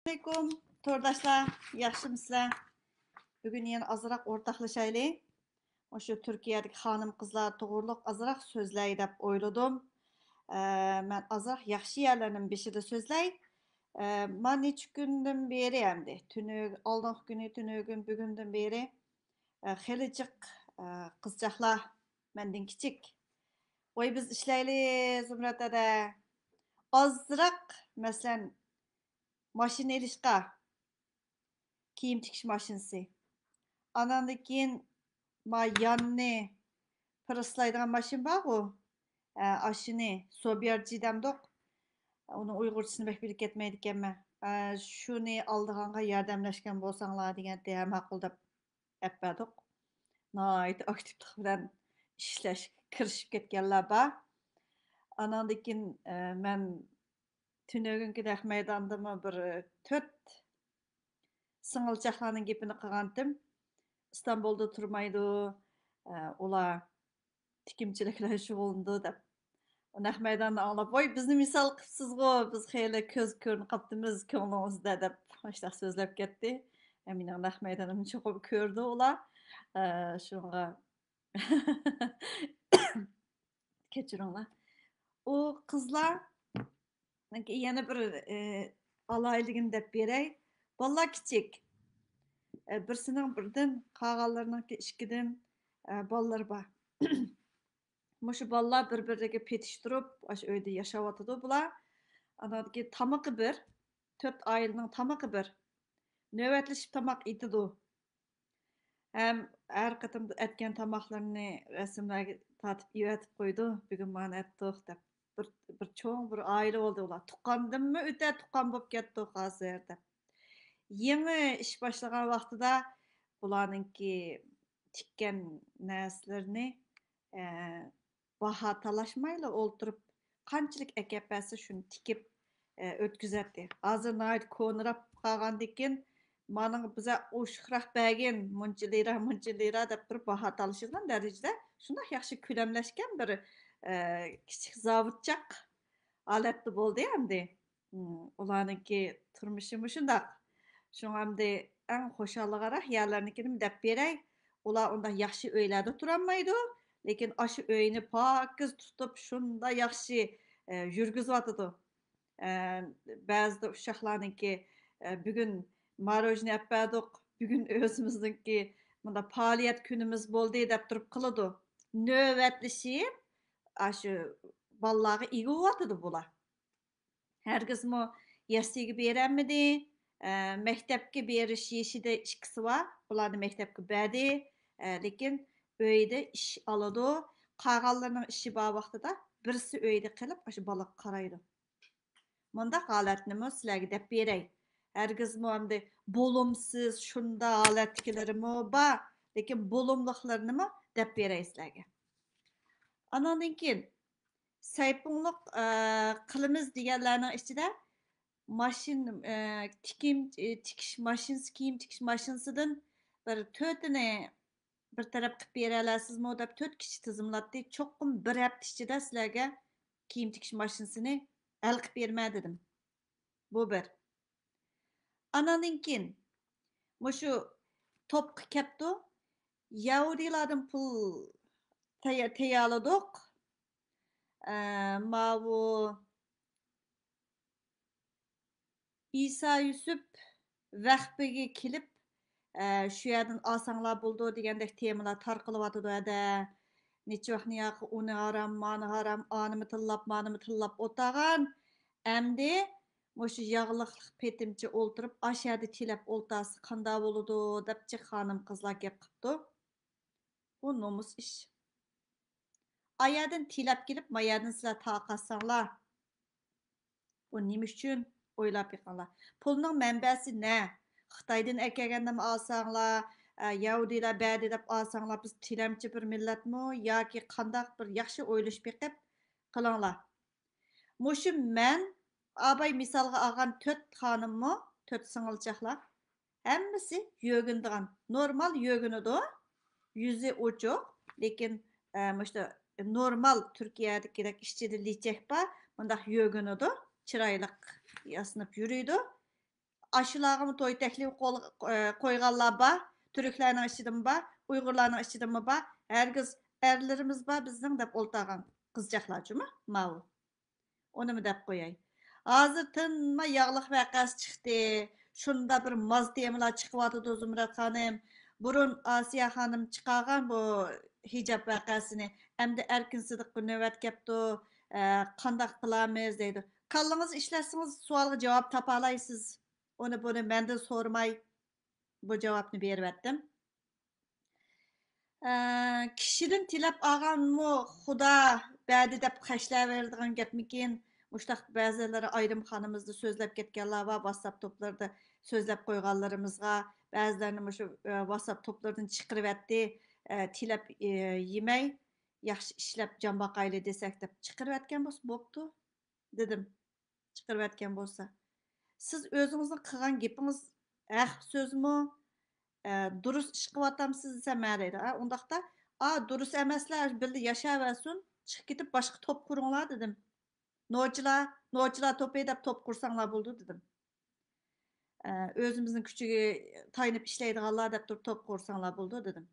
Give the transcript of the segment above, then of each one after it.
Assalamualaikum, to'rdoshlar, yaxshimisizlar? Bugun yana azroq o'rtoqlashaylik. O'sha Turkiyadagi xonim-qizlar to'g'riliq azroq so'zlay deb o'yladim. Men azroq yaxshi yerlarning beshida so'zlay. Men necha kundan beri endi, oldingi kuni, tunugin, bugundan beri xeli jiq qizchaqlar mendan kichik. Voy biz ishlayli Zumratada. Azroq, masalan, mashina ilishqa, kiyim tikish mashinasi. Anandan keyin yanni pırıslaydigan mashin bor-ku. Aşını Sobyarcı demdik. Onun Uygurçasını bek bilip ketmeydi ekanman. Şunu aldıganга yardımlaşgan bolsаңlar degende ham ma'quldab appadik. Nihoyat aktivlik bilan ishlash kirishib ketganlar bor. Anandan keyin men tunögünki maydondami bir 4 singilchaqlarning gapini qilgandim. İstanbul'da turmaydı. Ular tikimchiliklar shug'ullandi deb. Naq maydonni anglab, voy bizni misol qilibsiz-ku, biz xeyli ko'z ko'rinib qaptimiz ko'nglingizda deb shunaqa so'zlab ketdi. Mening naq maydonimni cho'qib ko'rdi ular. Shunga kechiringlar. O qizlar yana bir alayligini deb beray. Bolalar kichik. Birsining birdan, qolganlarning ikkidan bolalar bor. Muşu bolalar bir-biriga petishtirib, aş uyda yashayotdi bular. Anadagi tamaqi bir, 4 ailening tamaqi bir. Navbatlashib tamaq etidi. Hem har qatim etgan tamoqlarni rasmlarga tortib evatib qo'ydi. Bugun mana etdik deb. Bir cho'ng bir oila bo'ldi ular. Tuqqandimmi o'ta tuqqan bo'lib ketdi hozir deb. Yangi ish boshlagan vaqtida bularninki tikkan narsalarni baha talashmayla o'ltirib qanchalik akapasi shuni tikib o'tkazadi. Hozir nayt ko'nrab qolgandikin mana biza o'shqroq bagin munchilira deb bir baha talashgan darajada shunday yaxshi ko'lamlashgan bir kichik zavodchaq holatda bo'ldi endi. Ularninki turmushi shundoq. Shunga endi eng xo'shalliqroq yerlarnikini deb beray. Ular unda yaxshi uylarda turolmaydi. Lekin aşı öyünü pakiz tutup şunda yaxşı yürgüzüvatıdı. Bazı uşaqlarınki bugün marojni yapmadık, bugün özümüzdeki bunda faaliyet günümüz boldu dep turup kılıdı. Nöbetlişip aşı ballağı iguvatıdı bular. Herkes mi yasiga berenmedi, mektepke beriş yeşide ikisi var. Bularni mektepke berdi, lekin uyda ish oladi. Qolganlarning ishi bor vaqtida birisi uyda qilib, o'sha bolaga qaraydi. Bunda holatnimi sizlarga deb beray. Hargizmi endi bo'lumsiz shunda holatkilarimi bor, lekin bo'lumliqlarnimi deb beray sizlarga. Anandan keyin saypunliq qilimiz deganlarning ichida mashin tikish mashinasi, kiyim tikish mashinasidan bir 4tini bir taraf qilib beralasizmi deb 4 kishi tizimlatdi. Cho'qim bir hafta ichida sizlarga kiyim tikish mashinasini hal qilib berma dedim. Bu bir. Anandan keyin mushu to'pqa kelibdi. Yahudilardan pul tayyorladik. Mavu İsa Yusuf vaqtiga kelib shu yerdan olsanglar bo'ldi degandek temalar tarqalyotdi ada. Necha vaqtni yoqi uni haram, mani haram, animi tillab o'tagan. Endi o'sha yog'liq petimchi o'ltirib, ashada tilab o'ltasi qanday bo'ladi debchi xonim qizlar gap qilibdi. Bu nomus ish. Ayadan tilab kelib, mayadan sizlar taqatsanglar. Bu nima uchun o'ylab yiqinglar. Pulning manbasi ne? Xitoydan kelgandan olsanglar, Yahudilar badi deb olsanglar, biz tilamchi bir millatmi yoki qandaq bir yaxshi o'ylash beqib qilinglar. Mushu men abay misolga olgan 4 xonimmi, 4 singilchaqlar hammasi yo'gindigan. Normal yo'ginidi. Yüzü ochiq, lekin mana normal Turkiyadagidek ishchida lichak bor, bundaq yo'ginidi. Chiroyli yasinib yuriydi. Aşılarımı toy teklif koyganlar var. Türklerinin içinden var. Uygurların içinden mi var? Herkes erlerimiz var bizden dep oltağan kızcaklar cuma. Mavu. Onu mu dep koyay. Hazır tınma yağlıq vakası çıktı. Şunda bir maz temalar çıkıvatıdı Zümrət Hanım. Burun Asiya Hanım çıkargan bu hicab vakasını. Hem de erkin sıdık nöbet kepti. Qandaq qılamız deydi. Kallığınız işlərsiniz, sualga cevap tapalaysınız. Onu bunu benden sormay bu cevapını berip kişinin tilep ağan mı Xuda bədi dep xəşləverdiğin gepmikin. Muştaq bəziləri ayrım xanımızda sözləp ketkenler var WhatsApp toplarda sözləp koyganlarımızga. Bəzilərini şu WhatsApp toplardan çıkırıp etdi. Tilep yemey yaxşı işlep can bakaylı desek dep çıkırıp etken boptu dedim. Çıkırıp etken bolsa. Siz özünüzün qılgan gepiniz söz mü? Durus iş qıvatamsız dese məreydi. Ondaqda, durus emaslar birli yaşaversin, çıkıp gidip başka top kurunlar dedim. Noçılar topu edip top kursanlar buldu dedim. Özümüzün küçüğü tayınıp işleydiğanlar dep dur top kursanlar buldu dedim.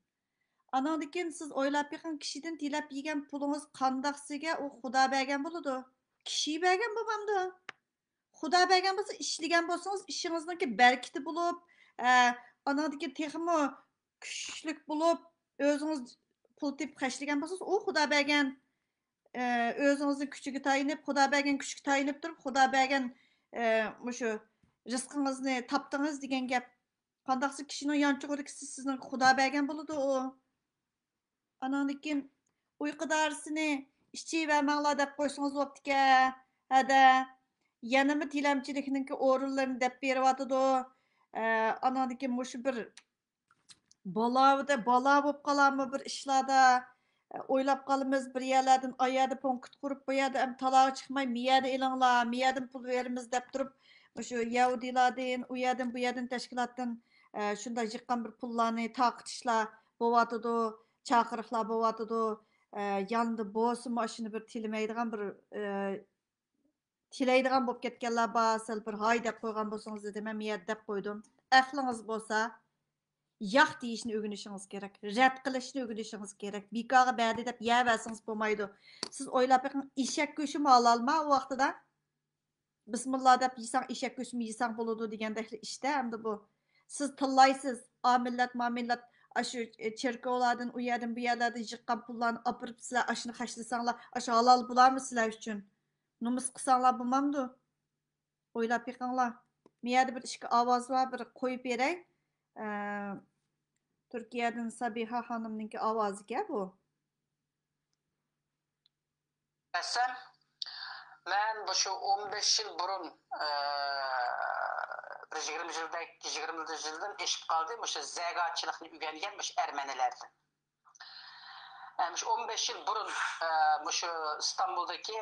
Anandikin siz oylap yıkın kişiden tilep yegen pulunuz qandaqsıga o Xuda bergen buludu. Kişiyi bergen babamdı. Xuda bergen bolsa işlegen bolsanız işinizniki berkiti bulup, anadaki texmi küçlük bulup, özünüz pul tip xəşlegen bolsanız o Xuda bergen özünüzün küçüğü tayinip, Xuda bergen küçük tayinip durup, Xuda bergen muşu rızkınızını taptınız degen gep. Qandaqsı kişinin yançıqırı sizin Xuda bergen buludu o. Anandikin uyqudarsını işçi vermanglar dep qoysanız boptike. Hada yanımı tilemçilikninki orunlarını dep berivatıdı. Anandikin muşu bir bala bop kalamı bir işlarda oylap kalımız bir yerlerden ayada ponkut kurup bu yerde em talağa çıkmay miyada ilangla miyadan pul verimiz dep durup şu Yahudilardan u yerden bu yerden teşkilattan şunda yıkkan bir pullarını taqıtışla bovatıdı çakırıqlar bovatıdı yandı boğusu maşını bir tilemeydiğen bir tileydiğen bop ketkenler basıl bir hay dep koygan bolsanız dedim men miyad dep koydum. Aklınız bolsa yaq deyişini öğrenişiniz gerek. Rədd qilishni öğrenişiniz gerek. Bikağa bədi dep yəvəsiniz bolmaydı. Siz oylap baxın, eşek göşümü alalma o vaqtida. Bismillah dep yesang eşek göşümü yesang boludu degендek işte endi bu. Siz tillaysız, a millat, ma millat aşı çerkovlardan, u yerden bu yerlerden yıqqan pullarını apırıp sizler aşını xəşlisanlar, aşı halal bularmı sizler üçün? Numus qısanlar bulmamdı. Oylap baxınlar. Miyada bir işki avaz var, bir koyup berey. Türkiye'den Sabiha Hanım'ınki avazı ki bu. Desem, ben bu şu 15 yıl burun bir 20 yıldan eşip kaldım. Bu şu zegatçılıkını ügengenmiş Ermenilerden. Yani 15 yıl burun bu şu İstanbul'daki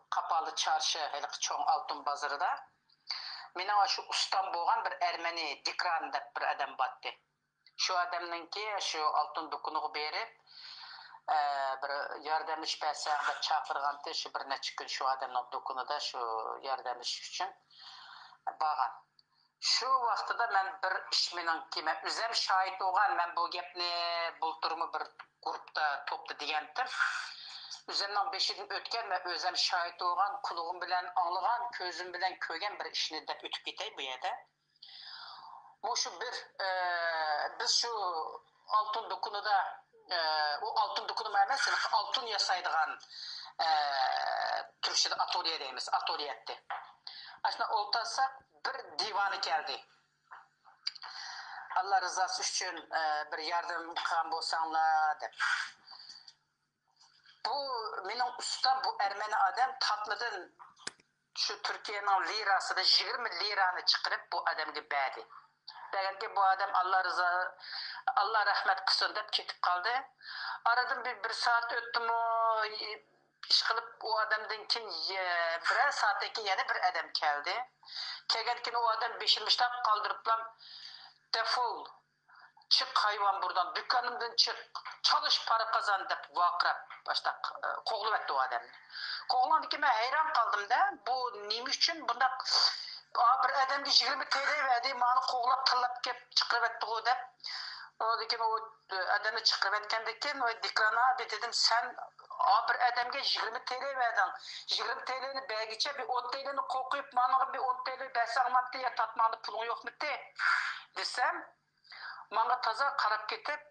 kapalı çarşı, çoğun altın pazarında benim şu ustam boğan bir Ermeni Dikran dep bir adam battı. Şu adamınki şu altın dokunuğu berip bir yardımcı pesağında çakırgandı. Şu bir neçe gün şu adamın dokunuda şu yardımcı için bağan. Şu vaxtıda ben bir işmenin ki ben üzem şahit olgan ben bu gepni bulturumu bir grupta toplu diyendim. Üzemden 5 yıl ötken ve özem şahit olgan, kulağım bilen anlagan, közüm bilen kögen bir işini de ötüp gitey bu yerde. Bu şu bir biz şu altın dokunuda o altın dokunma emas, altın yasaydıgan Türkçe'de atölye deyimiz, atölye etti. Aslında oltasak bir divanı geldi. Allah rızası için bir yardım kılan bolsanlar dep. Bu benim ustam bu Ermeni adam tatlıdan şu Türkiye'nin lirası da 20 liranı çıkarıp bu adamı berdi. Degan ki bu adam Allah rahmet kılsın dep ketip kaldı. Aradan bir saat öttü mü iş kılıp o adamdan kin birer saatten kin yana bir adam geldi. Kelgen kin o adam beşilmişten kaldırıplam defol çık hayvan buradan dükkanımdan çık çalış para kazan dep vakrap başta koğlu etti o adam. Koğlandı ki ben hayran kaldım da bu neymiş için bunda bir adamga 20 TL verdi, mani qo'g'lab tillab kelib chiqaribdi o deb. Ondan keyin o adamni chiqarayotgandan keyin o Dikran abi dedim, sen bir adamga 20 TL verding. 20 TL'ni bergicha bir 10 TL'ni qo'yib, mani bir 10 TL bersangmabdi ya, tatmani puling yo'qmidi desam, manga toza qarab ketib,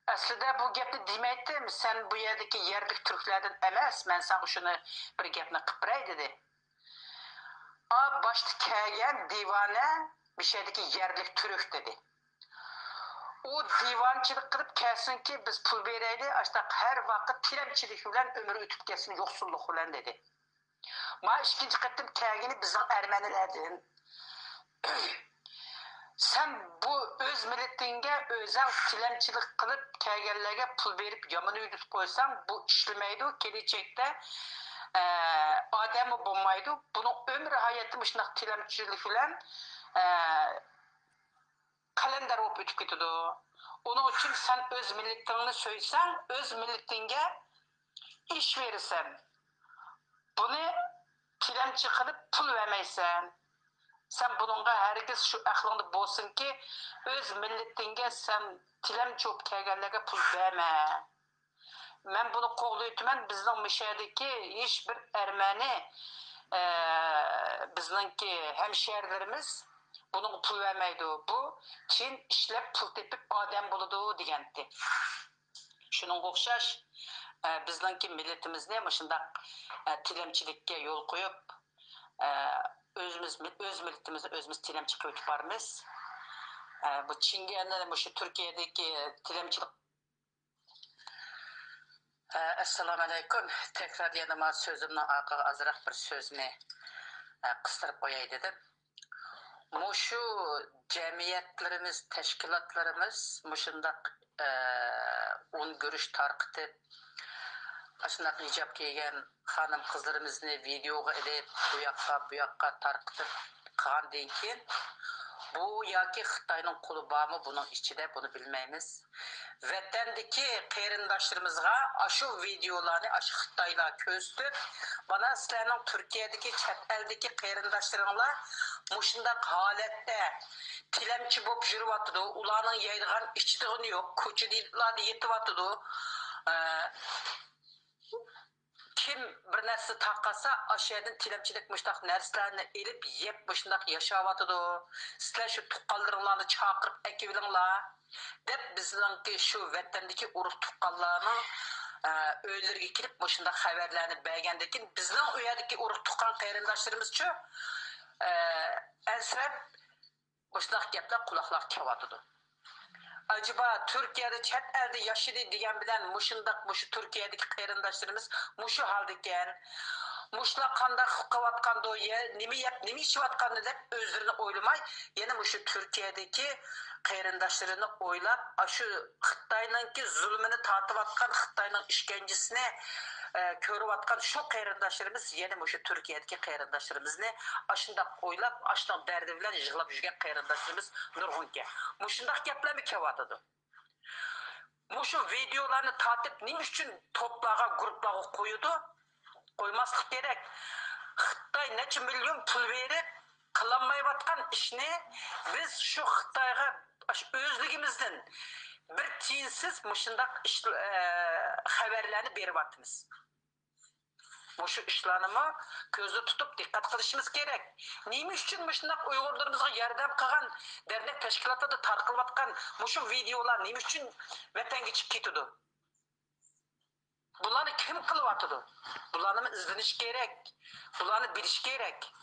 aslida bu gapni demaydim, sen bu yerdagi yerlik turklardan emas, men sana shuni bir gapni qilib beray dedi. Başta kelgan divane bir şeydeki yerlik türk dedi. O divançılık qilib kelsin ki biz pul beraylik, işte her vaqt tilamchilik bilan ömrü o'tib ketsin, yo'qsullik bilan dedi. Ma ikkinchi qatim kelgani bizning Ermenilardan. Sen bu öz milletinge o'zing tilamchilik qilib kelganlarga pul berib yomon uyutib qo'ysang, bu ishlamaydi, kelajakda odami bo'lmaydi. Buning ömrü hayoti shunday tilamchilik bilan kalender olup ötüp gidiyordu. Onun için sen öz milletini söysen, öz milletinge iş verirsen, bunu tilemçi kılıp pul vermeysen, sen bununla herkes şu aklında bolsun ki, öz milletinge sen tilemçi olup kelgenlerine pul verme. Ben bunu qo'llayman, bizning Mişadagi hiçbir Ermeni bizninki hemşehrilerimiz bunun pul vermeydi. Bu Çin işlep pul tepip adam buludu degendi. Şunun o'xshash bizninki milletimizni shunday tilemchilikka yo'l qo'yib öz milletimizni o'zimiz tilemchi qilib o'tib boramiz. Bu Çinga shu Turkiyadagi tilemchilik. Assalomu alaykum. Tekrar yana sözümün arqaga azroq bir so'zni qistirib qo'yay dedim. Şu cemiyetlerimiz, teşkilatlarımız muşundaq un görüş tarqıtıp aşındaq icap giygen hanım kızlarımızını videoga edip bu yakka tarqıtıp qilgandan keyin bu yoki Xitoyning qo'li bormi bunun içinde bunu bilmeymiz. Vatandagi qarindoshlarımızga aşı videolarni aşı Xitoylar ko'rsatib, bana sizlarning Turkiyadagi chet eldagi qarindoshlaringlar mushundaq holatda tilamchi bo'lib yuryapti, ularning yeydigan ichdig'ini yo'q, ko'chalarda yetyapti. Kim bir narsa taqasa, aşağıdan tilamchilik mushtaq narsalarni elib yeb mushtaq yashayapti. Sizlar shu tuqqanlaringlarni chaqirib akilinglar deb bizninki shu vatandagi urug' tuqqanlarning öyleriga kelib mushtaq xabarlarni bergandan keyin bizning u yerdagi urug' tuqqan qarindoshlarimiz-chi ansirab mushtaq gaplar quloqlar kelyapti. Acaba Türkiye'de chet elde yaşadı degan bilan mushu Türkiye'deki qarindoshlarimiz mushu haldakan, mushlar qanday qilayotganda, nima yeb, nima ichayotganini deb o'zlarini o'ylamay, yana mushu Türkiye'deki qarindoshlarini o'ylab, shu Xitoyninki zulmini tortayotgan, Xitoyning ishkencisini ko'rayotgan shu qarindoshlarimiz yana mushu Türkiye'deki qarindoshlarimizni ashundaq o'ylab, ashundaq dardi bilan yig'lab yurgan qarindoshlarimiz nurg'unga. Mushundaq gaplarni kelyapti. Mushu videolarni tortib nima uchun to'plarga, guruhlarga qo'yadi? Qo'ymaslik kerak. Xitoy necha million pul berib qilolmayotgan ishni biz shu Xitoyga o'zligimizdan bir tiyinsiz mushundaq xabarlarni beryapmiz. Şu işlarını közde tutup dikkat kılışımız gerek. Neymiş için şundak Uygurlarımızga yardım kılgan dernek teşkilatlarda tarqılayotgan şu videolar neymiş için vatan geçip ketidi? Bularni kim kılıvatıdı? Bularni izleniş gerek. Bularni biliş gerek.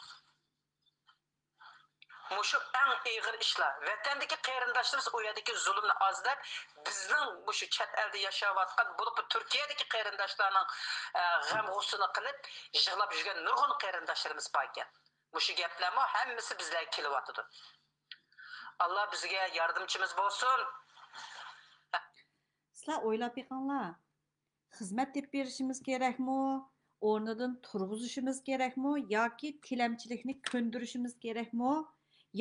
Şu en ağır işler. Vatandagi qarindoshlarimiz o yerdagi zulmni azlab, bizning şu chet elde yaşayotgan, bulup Türkiye'deki qarindoshlarning g'am-g'usini qilib, yig'lab yurgan nurg'un qarindoshlarimiz bor ekan. Şu gaplarni hammasi bizlarga kelyapti. Allah bizga yordamchimiz bo'lsin. Sizlar o'ylab beqinglar. Xizmat deb berishimiz kerakmi? O'rnidan turg'izishimiz kerakmi? Yoki tilamchilikni ko'ndirishimiz kerakmi?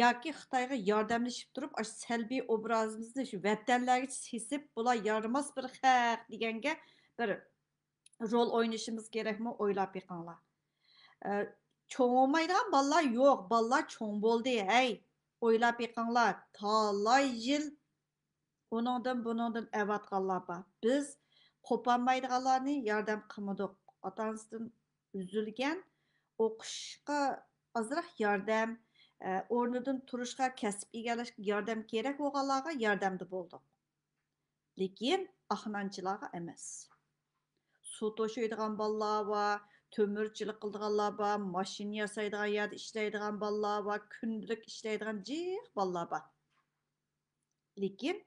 Yoki Xitoyga yordamlashib turib, salbiy obrazimizni shu vatanlarga sesib, bular yaramas bir xalq deganga bir rol o'ynashimiz kerakmi? O'ylab beqinglar. Çoğ olmaydigan ballar yo'q. Ballar çoğ bo'ldi. Hey, o'ylab beqinglar. Talay yil uningdan buningdan avatganlar bor. Biz qo'polmaydiganlarni yordam qilmadik. Ota-onasidan üzülgan o'qishga ozroq yordam, o'rnidan turishga, kasb egallashga yordam kerak bo'lganlarga yordamda bo'ldik. Lekin ahmanchilarga emas. Su to'shaydigan ballar bor, tömürçülük qildiganlar bor, mashina yasaydigan yerda ishlaydigan ballar bor, kundalik ishlaydigan jiq ballar bor. Lekin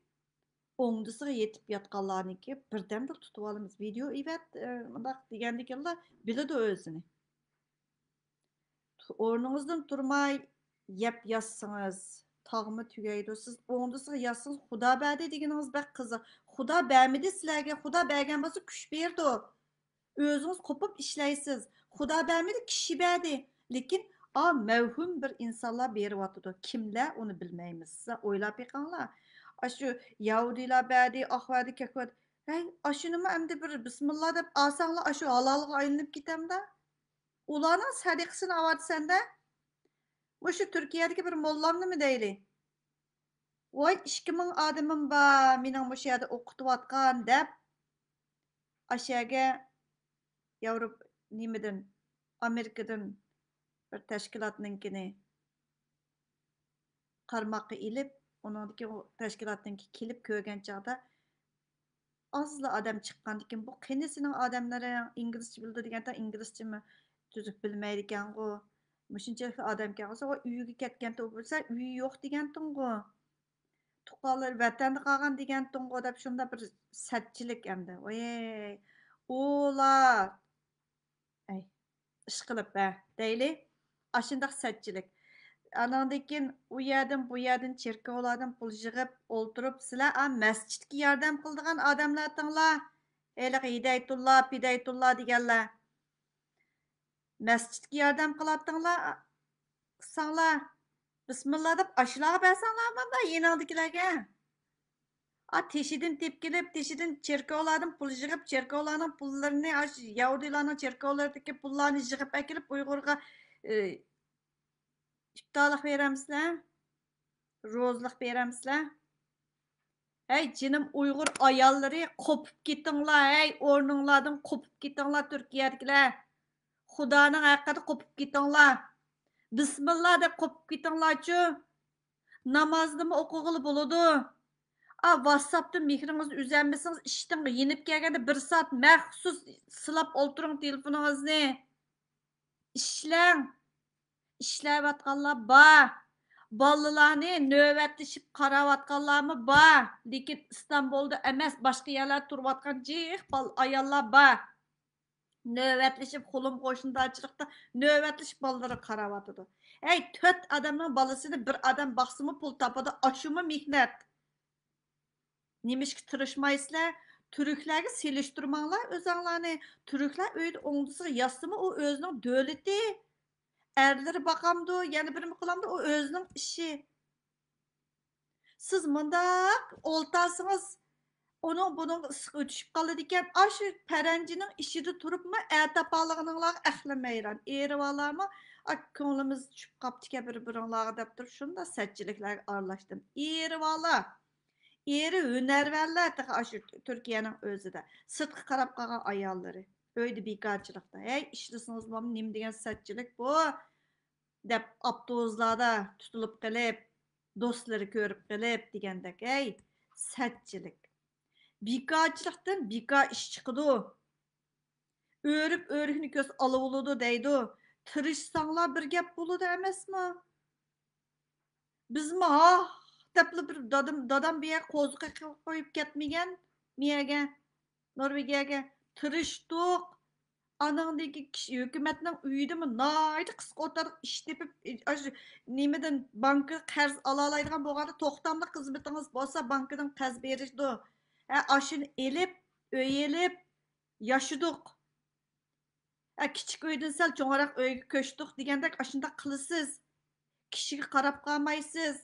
o'ngdisiga yetib yotganlarniki birdamda tutib olamiz. Video ibat bundaq degandikanlar biladi o'zini. O'rningizdan turmay yeb yotsangiz, tog'mi tugaydi. Siz o'ngdisiga yotsangiz, Xudo berdi deganingiz bak qiziq. Xudo bermidi sizlarga, Xudo bergan bo'lsa kuch berdi. Özünüz kopup işleysiz. Xudo bermedi, kişi berdi. Lekin mevhum bir insanlar berivatıdı. Kimler onu bilmeymiz. Size oylap beqinglar. Şu Yahudiler berdi, ahverdi, kekverdi. Hey, aşını mı emdi bir Bismillah deb alsanglar, aşı halalga aylanıp gitemde. Ularning sadiqasini avat sende. Şu Türkiye'deki bir mollamni mi deyli? Voy 2000 adamım ba, mening bu yerda o'qitayotgan deb aşaga Avrupa nimeden Amerika'dan bir teşkilatninkini qarmoqqa ilib, onundaki o teşkilatninki kelib ko'rgan chaqda azla adam chiqqandan keyin bu qanisining odamlari inglizcha bildi deganda inglizchami tuzuk bilmaydi ekan-ku. Mushunchalik odam kelsa, o uyiga ketganda u bo'lsa, uyi yo'q degantin-ku. Tuqqanlar vatanda qolgan degantin-ku deb shunda bir satchilik endi. Voy, ular ay ish qilib deyli. Aşındaq satchilik. Anandakin u yerdan bu yerdan cherkovlardan pul yig'ib o'ltirib, sizlar masjidga yordam qildigan odamlar tinglar. Haliq Hidayatulloh, Pidayatulloh deganlar. Masjidga yordam qilatdinglar, qilsanglar. Bismillah deb ashlarga bersanglar mana yeningdikilarga. Teshidan tepkilib, teshidan cherkovlardan pul yig'ib, cherkovlarning pullarini, Yahudilarning cherkovlaridagi pullarni yig'ib akilib Uyg'urga iftorlik beramizlar, ro'zlik beramizlar. Hey jinim Uyg'ur ayollari qopib ketinglar, hey o'rninglardan qopib ketinglar Turkiyadagilar. Xudoning haqqida qopib ketinglar. Bismillah deb qopib ketinglar-chu. Namozni o'qig'ili bo'ladi. WhatsApp'dan mehringizni uzanmasangiz, ishdan yenib kelganda 1 soat maxsus silab o'ltiring telefoningizni. Ishlang. Ishlayotganlar bor. Bolalarni navbatlashib qarayotganlarmi bor. Lekin Istanbulda emas, boshqa yerlarda turayotgan jiq ayollar bor. Navbatlashib qo'lim qo'shnidachilikda navbatlashib bolalarga qarayotdi. Hey, 4 odamning bolasini bir odam baqsimi pul topadi, ashumi mehnat. Nimishki tirishmaysizlar? Turklarga selishtirmanglar o'zinglarni. Turklar uyda o'ngdisiga yotsimi, u o'zining davlati. Erleri bakamdı, yani birimi kılamdı, o özünün işi. Siz mındaq oltasınız, onun bunun ısığı düşüp kalı diken, aşı perencinin işi de turup mu, ertapalığınınlar əxlemeyran. Eri valar mı, könlümüz düşüp kaptike bir-birinlağı deyip şunu da setçilikler arlaştım. Eri valar. Eri hünerverler aşı Türkiye'nin özü de. Sırtkı qarab qalan ayalları. Öyde bekarçılıkta. Hey, işlisiniz mı, nim degen setçilik bu. Dep avtobuslarda tutulup qilib, dostları ko'rib qilib degandek, hey, satchilik. Bekarchilikdan bekar ish chiqadi. O'rib-o'rikni ko'z olib bo'ladi deydi. Tirishsanglar bir gap bo'ladi emasmi? Bizmi depli bir dadam bir yer qo'ziqa qo'yib ketmagan miyaga, Norvegiyaga tirishdik. Anandaki kişi hükümetinin uyudimi naydı kısık otarık iş tepip nimeden banka qarz alalaydigan bo'lganda to'xtamli xizmatingiz bo'lsa bankadan qarz berishdi. Aşını elib, öyelib yaşadık. Kichik uydan sal cho'ngroq uyga ko'chdik degandek ashunda qilasiz. Kishiga qarab qolmaysiz.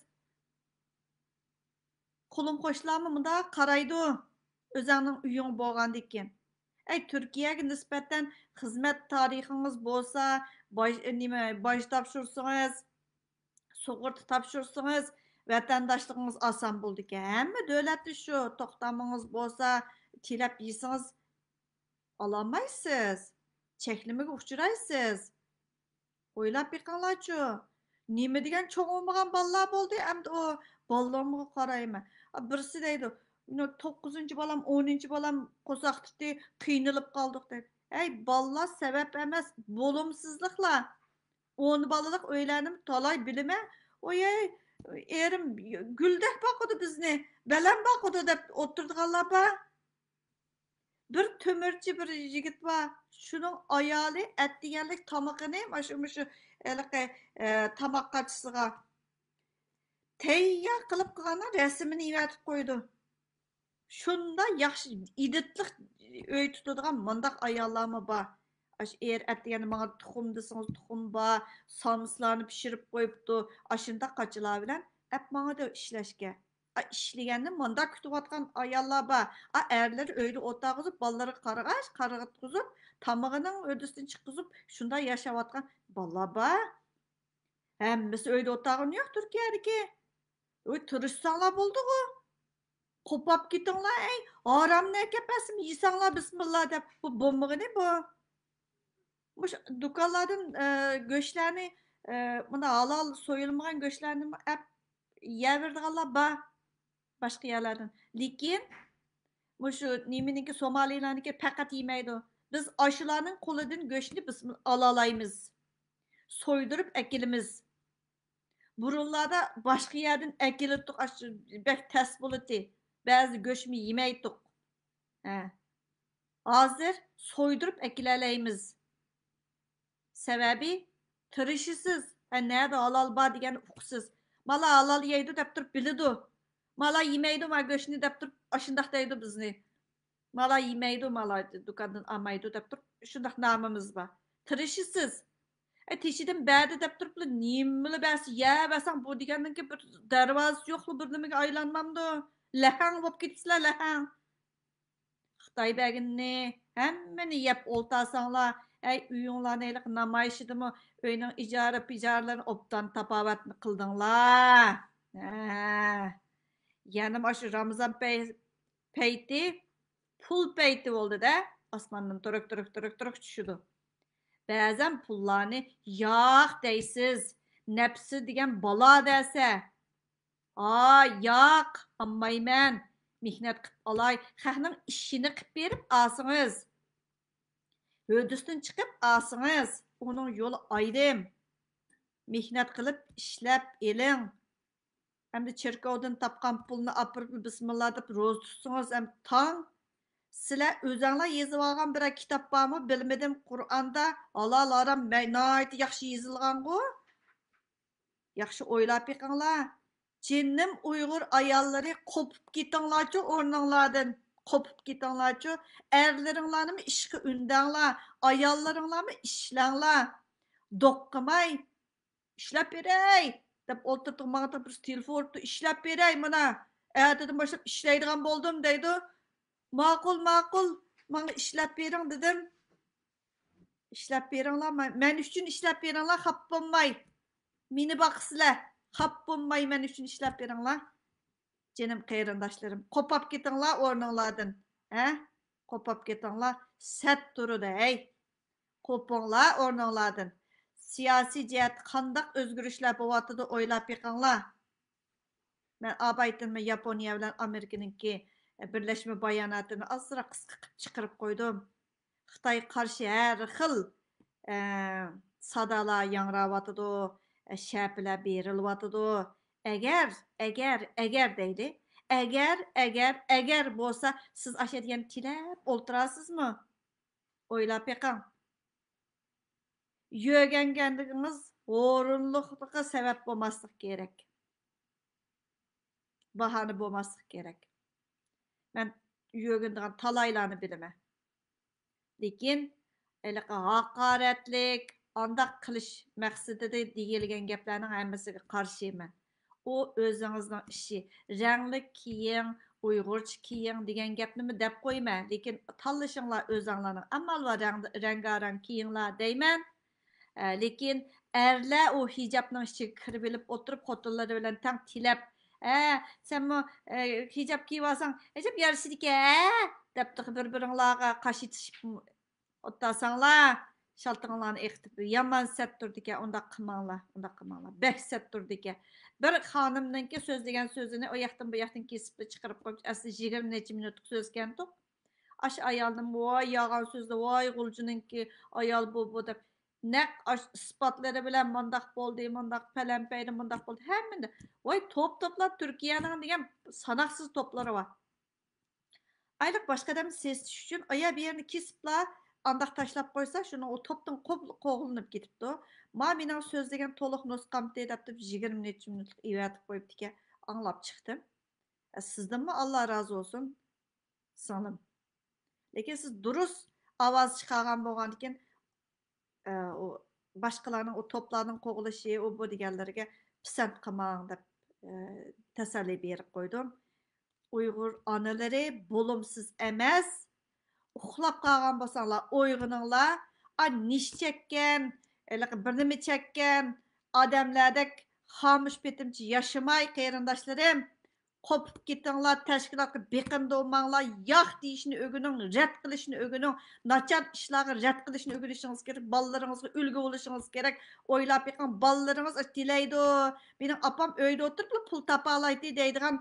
Qo'lim qo'shlarmi bunda qaraydi. O'zingning uying bo'lgandan keyin. Türkiye'ye nispeten hizmet tarixiniz bolsa, Baş tapşırsanız, sug'urta tapşırsanız, vatandaşlığınız asan bo'ldi ki. Hamma davlatda shu to'xtamingiz bo'lsa, tilab yeysangiz ololmaysiz. Cheklamaga uchraysiz. O'ylab beqinglarchu. Nima degan cho'ng bo'lmagan bolalar bo'ldi, endi o bolalarga qarayman. Birisi deydi, 9-chi bolam, 10-chi bolam qo'saq tutdi, qiynalib qoldik deydi. Ey, bolalar sabab emas, bo'lumsizliklar. 10 bolalık öylenim talay bilime. Oyey, erim güldek bakıdı bizni. Belen bakıdı dep oturduğanlar ba. Bir tömürçü bir yigit var. Şunun ayalı etdiyenlik tamakını şu tamak kaçısıga teyya kılıp kılana resmini ivetip koydu. Şunda yaxşı iditlik öy tutadigan mındaq ayollarmı var. Er etdigeni bana tuxum desiniz tuxum var. Samslarını pişirip koyuptu. Aşında kaçılar bilen hep bana da işleşke. İşleyenini mında kütüvatkan ayollar var. Erler öyle otağızıp balları karıgatqızıp tamağının ödüsünü çıkızıp şunda yaşavatkan ballar var. Hemmisi öyle otağın yok Türkiye'deki. Öyle tırışsanlar buldu o. Kopap gitinglar ey. Aram ne kepesim yisanlar bismillah dep. Bu bomba ne bu? Bu dukaların göçlerini buna halal soyulmayan göçlerini hep yevirdiğinler var. Başka yerlerden. Lakin bu şu nimeninki Somalilerninki fakat yemeydi. Biz aşılarının kolundan göçünü biz alalayımız. Soydurup ekilimiz. Burunlarda başka yerden ekilittik. Bek ters buluttu. Bazı göçümü yemeydik. Hazır soydurup ekileleyimiz. Sebebi tırışısız. Nerede halal var diyen uksuz. Mala halal yeydi dep durup bilidu. Mala yemeydi ma göçünü dep durup aşındaktaydı bizni. Mala yemeydi mala dukandan almaydı dep durup şundak namımız var. Tırışısız. Teşiden bädi dep durup nimeli bäsi ya basan bu digenden ki bir darvazası yoklu bir nimeге aylanmamdı. Lehang bop gitsizler lehang. Xitay bäginni hemmeni yep oltasanlar. Ey uyuңlar neylik namayışıdımı öyünün icarlarını optan tapavatını kıldınlar. Yanım aşı Ramazan peyti pul peyti oldu da asmandan duruk düşüdü. Bəzən pullarını yağ deysiz, nefsi degen bala dese. Yağ, ammaymen, mihnet qıp alay, xəxnin işini qıp berip asınız. Hödüsün çıkıp asınız. Onun yolu ayrım. Mihnet kılıp işlep elin. Hem de çirkovdan tapkan pulunu apırıp bismillah deyip roz tutsunuz. Hem tan. Sizler özünler yazıp algan bir kitap var mı? Bilmedim Kur'an'da. Allah aram nayet yaxşı yazılgan bu. Yaxşı oylap yıkınlar. Cinnim Uygur ayalları kopup gitinlarca ornanlardan. Kopup gitinlarca. Erlerinlarını mı işki ündenler. Ayallarınlar mı işlenler. Dokkımay. İşlep berey. Dep oturttuk bana da bir telefon ordu. İşlep berey bana. Dedim başlayıp işleydiğim buldum deydi. Makul. Bana işlep berin dedim. İşlep berinler. Men üçün işlep berinler hap bulmay. Mini baksılar. Hap bulmay men üçün işlep berinler. Canım kayrandaşlarım. Kopap gitinler ornanlardan. Kopap gitinler. Set duru da ey. Kopunlar ornanlardan. Siyasi cihet kandak özgürüşler bovatıda oylap yıkanlar. Ben abaytın mı Japonya ile Amerika'nın ki birleşme bayanatını azıra kıskıp çıkarıp koydum. Xitay karşı her xil sadalar yangravatıdı, şəpilər berilvatıdı. Eğer deydi. Eğer bolsa siz aşağı diyen tilep olturasız mı? Oylap yıkan. Yögengenligimiz orunluqlığa sebep olmaslık gerek. Bahane olmaslık gerek. Ben yögendiğin talaylarını bilime. Lekin haqaretlik, andaq qilish maqsadida deyilgan gaplarning hammasiga qarshiyman. O o'zingizning ishi. Rangli kiying, Uyg'urcha kiying degan gapni deb qo'yma. Lekin tanlashinglar o'zinglarning. Ammo rangarang kiyinglar deyman. Lekin erler o hijabның içine kirip elip oturup xotinlari bilan tang tilab, sen bu hijab kiyip alsang, hijab yarışıdike, depti bir-biringlarga qaş itişip otasanglar, şaltыңlarni eqitib, yaman sət turdike, onda qılmanglar, onda qılmanglar. Bək sət turdike. Bir xanımnınki sözlеген sözünü o yaxdan bu yaxdan kesip çıkarıp qoyup, asli 20 neçə minutluq sözkən toq. Aş ayaldım, vay yağan sözde, vay qulcununki ayal bu dep. Naq aş ispatları bilen mandaq boldu, mandaq pələmpəydi, mandaq boldu. Həmmində. Vay toplap Türkiye'nin degen sanaksız topları var. Aylık başka adam sesliş için aya bir yerini kesipla andaq taşlap koysa şunu o toptan qoğulunup gitipdi. Ma mening sözlegen toluq nusqam deyip 20 neçə minutluq ivatib koyup dike anlap çıktım. Sizden mi Allah razı olsun? Sanım. Lekin siz durus avaz çıkargan bolgan iken o başkalarının o toplarının qoğuluşu o bu deganlarga pisand qilmang deb tasalli berib qo'ydim. Uyghur anaları bolumsuz emas. Uxlab qolgan bo'lsanglar, uyg'oninglar. Nish chekkan, bir nima chekkan odamlardek xomush petimchi yashamay qarindoshlarim, qopib ketinglar, tashkilotga beqindi olmanglar, yo'q deyishni o'gining, rad qilishni o'gining, nachar ishlarga rad qilishni o'ginishingiz kerak, bolalaringizga ulgu bo'lishingiz kerak. O'ylab beqing, bolalaringiz tilaydi. Mening opam uyda o'tirib pul topa olaydi deydigan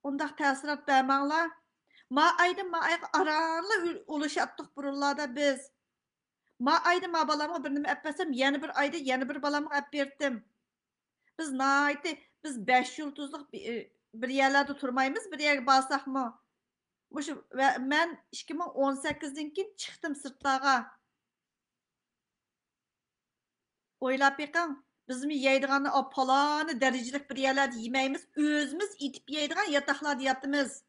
ondaq ta'sirat bermanglar. Ma ayda aranla uluşattık burunlarda biz. Ma ayda ma balamı bir nima epesem, yana bir ayda yana bir balamı ep berdim. Biz naiti, biz 5 yıldızlık bir yerlerde turmaymiz, bir yerge barsak mı? Ben 2018'den keyin çıktım sırtlağa. Oylap beqing, biz mi yeydiganı o palani derecelik bir yerlerde yemeymiz, özümüz itip yeydigan yataklarda yatımız.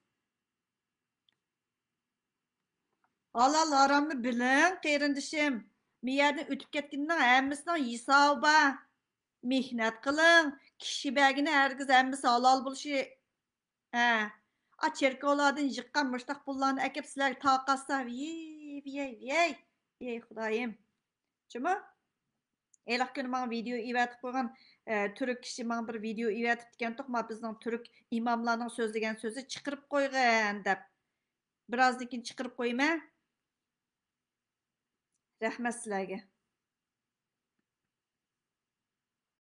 Halal haramni biling, qarindishim. Bu yerdan o'tib ketganning hammasining hisobi bor. Mehnat qiling. Kishi bagini hargiz hammasi halol bo'lishi. Ha. Cherkovlardan yiqqan mushtaq pullarni akib sizlarga taqatsa, ey xudoyim. Chimi? Elaq kuni men video ivatib qo'ygan turk kishi men bir video ivatib degan to'qma bizning turk imomlarning so'zlagan so'zi chiqirib qo'ygan deb. Birozdan keyin chiqirib qo'yma. Rahmat sizlarga.